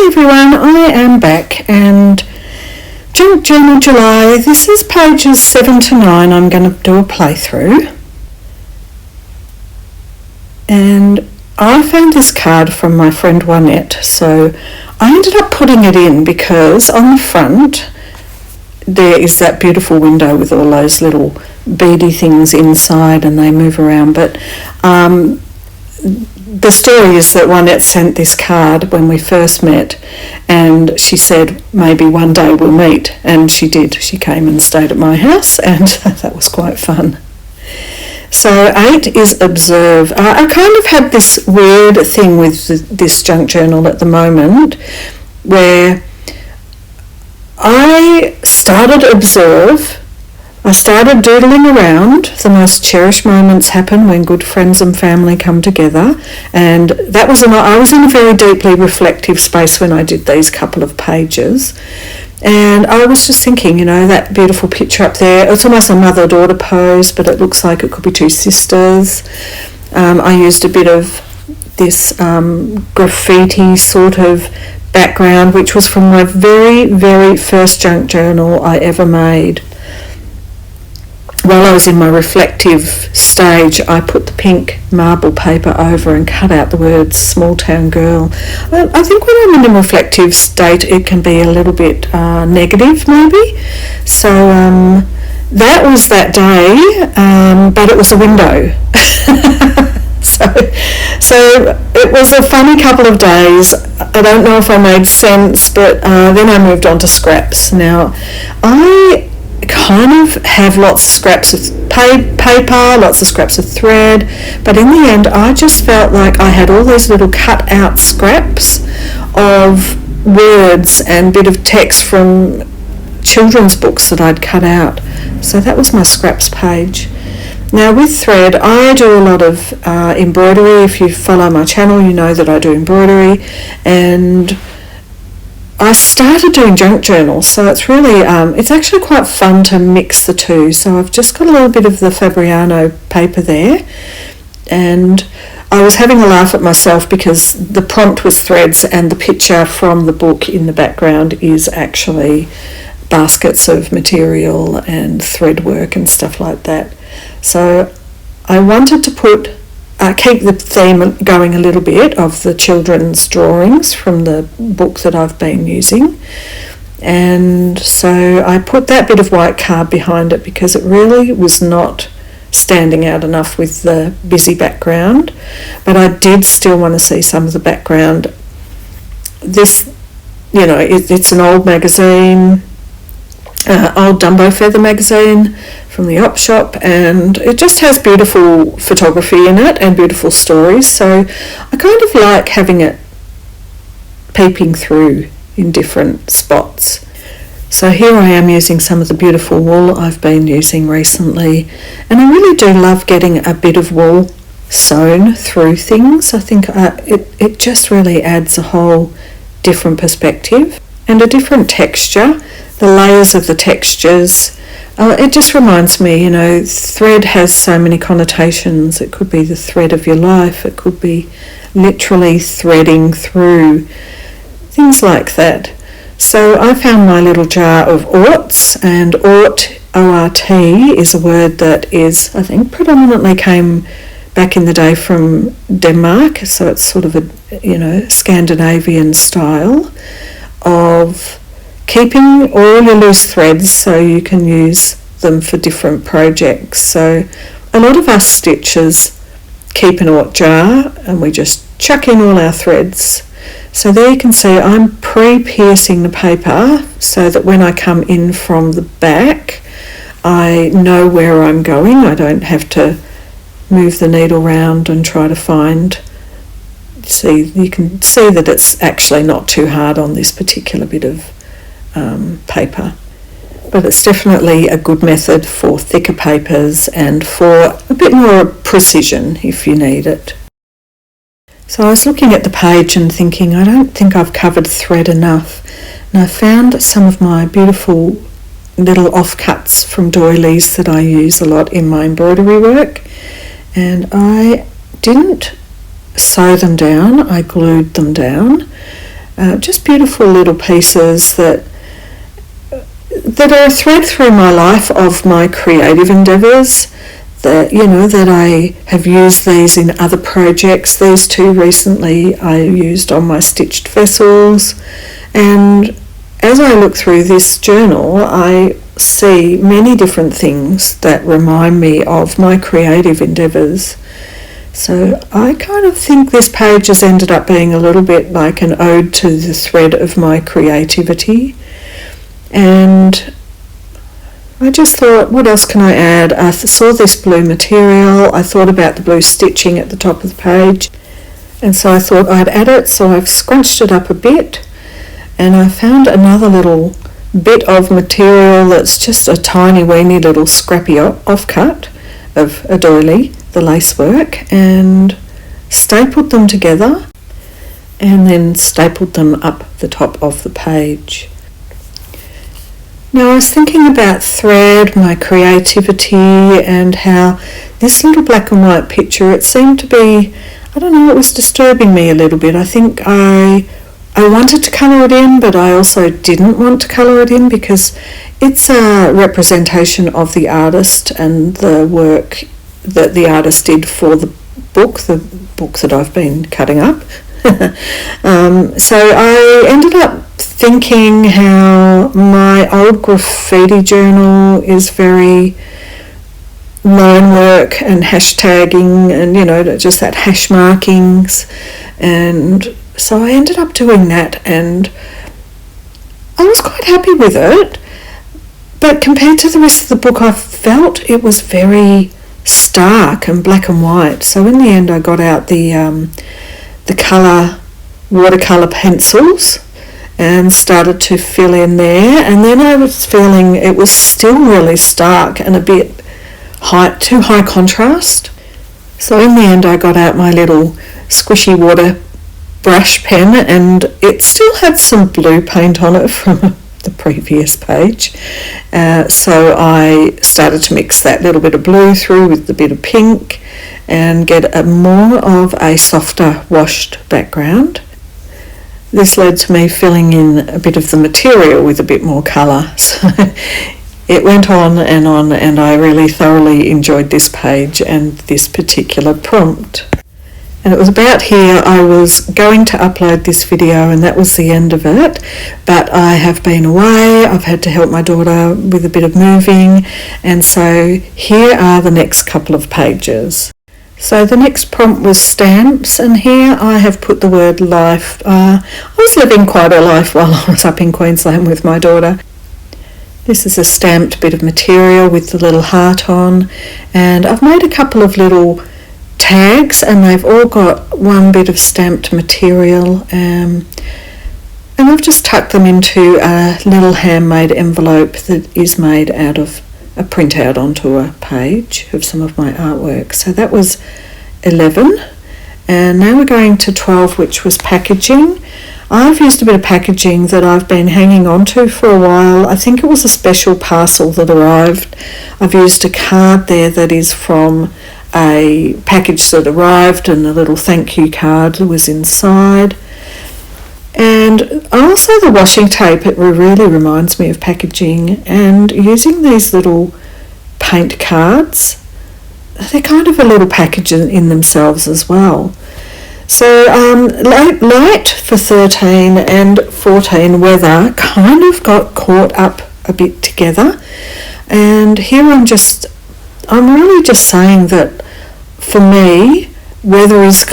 Hi everyone, I am back and Junk Journal July, this is pages 7 to 9, I'm going to do a playthrough. And I found this card from my friend Juanette, so I ended up putting it in because on the front there is that beautiful window with all those little beady things inside and they move around, but the story is that Juanette sent this card when we first met and she said maybe one day we'll meet, and she did. She came and stayed at my house and that was quite fun. So 8 is observe. I kind of had this weird thing with this junk journal at the moment where I started observe. I started doodling around. The most cherished moments happen when good friends and family come together, and that was I was in a very deeply reflective space when I did these couple of pages, and I was just thinking, that beautiful picture up there, it's almost a mother-daughter pose, but it looks like it could be two sisters. I used a bit of this graffiti sort of background, which was from my very, very first junk journal I ever made. While I was in my reflective stage, I put the pink marble paper over and cut out the words small town girl. I think when I'm in a reflective state it can be a little bit negative maybe. So that was that day, but it was a window. So it was a funny couple of days. I don't know if I made sense, but then I moved on to scraps. Now, I kind of have lots of scraps of paper, lots of scraps of thread, but in the end I just felt like I had all these little cut out scraps of words and bit of text from children's books that I'd cut out. So that was my scraps page. Now with thread, I do a lot of embroidery. If you follow my channel, you know that I do embroidery, and I started doing junk journals, so it's really, it's actually quite fun to mix the two. So I've just got a little bit of the Fabriano paper there, and I was having a laugh at myself because the prompt was threads and the picture from the book in the background is actually baskets of material and thread work and stuff like that. So I wanted to keep the theme going a little bit of the children's drawings from the book that I've been using, and so I put that bit of white card behind it because it really was not standing out enough with the busy background, but I did still want to see some of the background. This, it's an old magazine, old Dumbo Feather magazine from the op shop, and it just has beautiful photography in it and beautiful stories, so I kind of like having it peeping through in different spots. So here I am using some of the beautiful wool I've been using recently, and I really do love getting a bit of wool sewn through things. I think it just really adds a whole different perspective and a different texture. The layers of the textures, it just reminds me, thread has so many connotations. It could be the thread of your life, it could be literally threading through, things like that. So I found my little jar of orts, and ort, O-R-T, is a word that is, I think, predominantly came back in the day from Denmark, so it's sort of a, Scandinavian style of keeping all your loose threads so you can use them for different projects. So a lot of us stitchers keep an ort jar and we just chuck in all our threads. So there you can see I'm pre-piercing the paper so that when I come in from the back I know where I'm going. I don't have to move the needle round and try to find. See, you can see that it's actually not too hard on this particular bit of paper, but it's definitely a good method for thicker papers and for a bit more precision if you need it. So I was looking at the page and thinking, I don't think I've covered thread enough, and I found some of my beautiful little offcuts from doilies that I use a lot in my embroidery work, and I didn't sew them down, I glued them down. just beautiful little pieces that are a thread through my life of my creative endeavours, that I have used these in other projects. These two recently I used on my stitched vessels, and as I look through this journal I see many different things that remind me of my creative endeavours. So I kind of think this page has ended up being a little bit like an ode to the thread of my creativity. And I just thought, what else can I add? I saw this blue material, I thought about the blue stitching at the top of the page, and so I thought I'd add it, so I've scrunched it up a bit, and I found another little bit of material that's just a tiny weeny little scrappy offcut of a doily, the lacework, and stapled them together and then stapled them up the top of the page. Now I was thinking about thread, my creativity, and how this little black and white picture, it seemed to be, I don't know, it was disturbing me a little bit. I think I wanted to colour it in, but I also didn't want to colour it in because it's a representation of the artist and the work that the artist did for the book that I've been cutting up. So I ended up thinking how my old graffiti journal is very line work and hashtagging and just that hash markings, and so I ended up doing that, and I was quite happy with it, but compared to the rest of the book I felt it was very stark and black and white. So in the end I got out the watercolour pencils and started to fill in there, and then I was feeling it was still really stark and a bit too high contrast. So in the end I got out my little squishy water brush pen, and it still had some blue paint on it from the previous page, so I started to mix that little bit of blue through with a bit of pink and get a more of a softer washed background. This led to me filling in a bit of the material with a bit more colour, so it went on, and I really thoroughly enjoyed this page and this particular prompt. And it was about here I was going to upload this video, and that was the end of it, but I have been away, I've had to help my daughter with a bit of moving, and so here are the next couple of pages. So the next prompt was stamps, and here I have put the word life. I was living quite a life while I was up in Queensland with my daughter. This is a stamped bit of material with the little heart on, and I've made a couple of little tags, and they've all got one bit of stamped material, and I've just tucked them into a little handmade envelope that is made out of a printout onto a page of some of my artwork. So that was 11, and now we're going to 12, which was packaging. I've used a bit of packaging that I've been hanging on to for a while. I think it was a special parcel that arrived. I've used a card there that is from a package that arrived, and a little thank you card was inside. And also the washing tape, it really reminds me of packaging, and using these little paint cards, they're kind of a little package in themselves as well. So light for 13 and 14 weather kind of got caught up a bit together, and here I'm really just saying that for me, weather is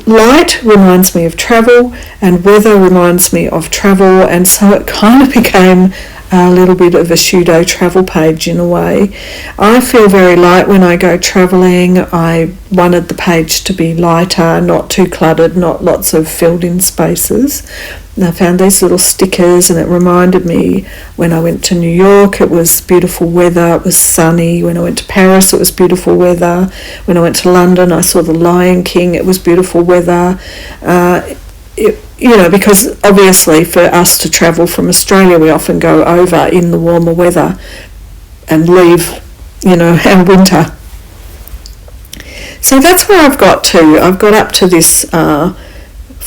light reminds me of travel, and weather reminds me of travel, and so it kind of became a little bit of a pseudo travel page in a way. I feel very light when I go travelling. I wanted the page to be lighter, not too cluttered, not lots of filled in spaces. And I found these little stickers, and it reminded me when I went to New York it was beautiful weather, it was sunny. When I went to Paris it was beautiful weather. When I went to London I saw the Lion King, it was beautiful weather. Because obviously for us to travel from Australia we often go over in the warmer weather and leave, our winter. So that's where I've got to. I've got up to this 14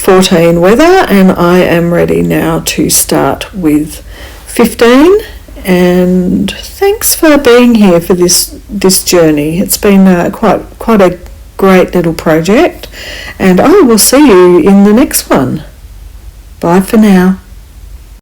14 weather, and I am ready now to start with 15. And thanks for being here for this journey. It's been quite a great little project, and I will see you in the next one. Bye for now.